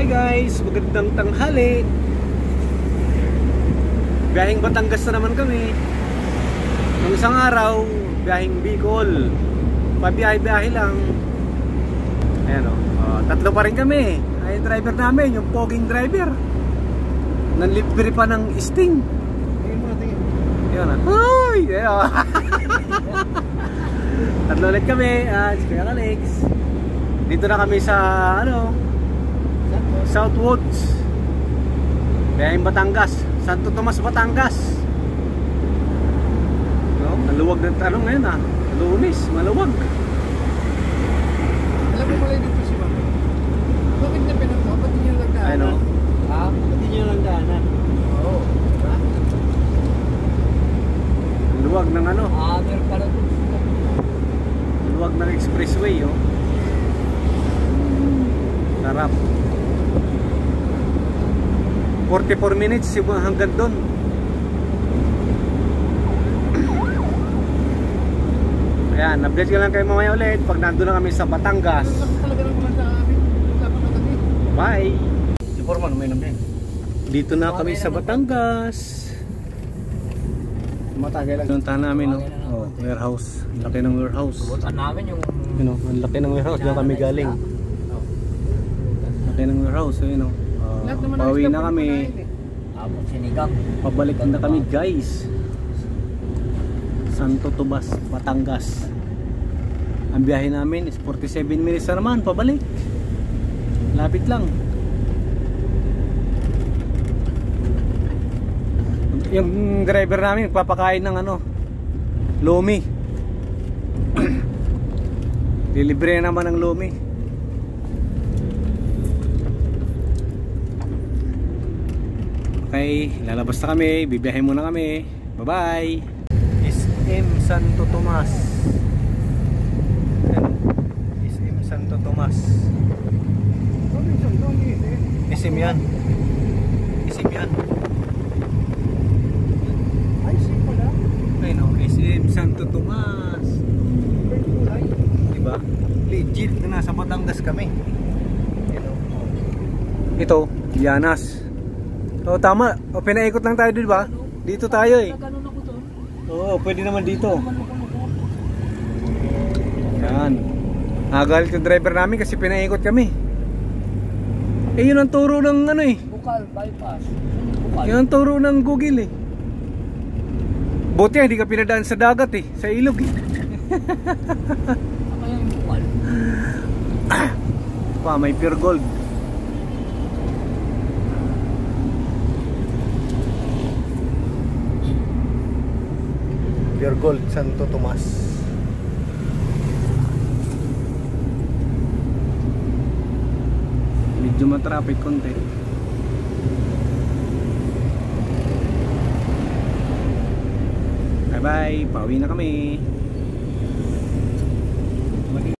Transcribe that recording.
Hi guys, magandang tanghali. Biyaheng Batangas na naman kami. Nung isang araw, biyaheng Bicol. Pabiyahe-biyahe lang. Ayan o, tatlo pa rin kami. Ay, driver namin, yung poging driver. Nanlibre pa ng Sting. Tingin mo na, tingin. Ayan o. Hoy! Ayan o. Tatlo ulit kami. Si Kuya Alex. Dito na kami sa Southwoods, biyaheng Batangas, Santo Tomas, Batangas. No? Maluwag na ngayon Lumis, maluwag. Alam mo pala dito si Mami. Bakit niya pinagpo? Ba't niyo lang daanan? Ano? Ha? Ba't niyo lang daanan? Oo. Ha? Luwag ng Meron pala dito. luwag ng expressway, oh. Sarap. 44 minutes hanggang doon. Ayan, update ka lang kayo mamaya ulit pag nandun na kami sa Batangas. Bye! Si Foreman, may namin. Dito na kami sa Batangas. Matagal lang. Puntahan namin, no? Oh, warehouse. Laki ng warehouse. Subutan namin yung... Ang laki ng warehouse. Diyan kami galing. Laki ng warehouse, pauwi na kami. Sinigang. Pabalik na kami, guys. Santo Tomas, Batangas. Ang biyahe namin is 47 minutes na naman, pabalik. Lapit lang. Yung driver namin nagpapakain ng lomi. Lilibre naman ng lomi. Okay, lalabas na kami, bibiyahe muna kami. Bye-bye. SM Santo Tomas. SM Santo Tomas. SM yan. SM yan. Ay, sim pala. Ayun o, SM Santo Tomas. Diba? Legit na nasa Batangas kami. Ito, Llanas. Oo, tama. O, pinaikot lang tayo, diba? Dito tayo eh. Oo, pwede naman dito. Yan. Nagalit yung driver namin kasi pinaikot kami. Eh, yun ang turo ng Bukal, bypass. Yun ang turo ng Google eh. Buti hindi ka pinadaan sa dagat eh. Sa ilog eh. Ano yung bukal? Pa, may pure gold. Pure Gold, Santo Tomas. Medyo matraffic konti. Bye bye, pauwi na kami.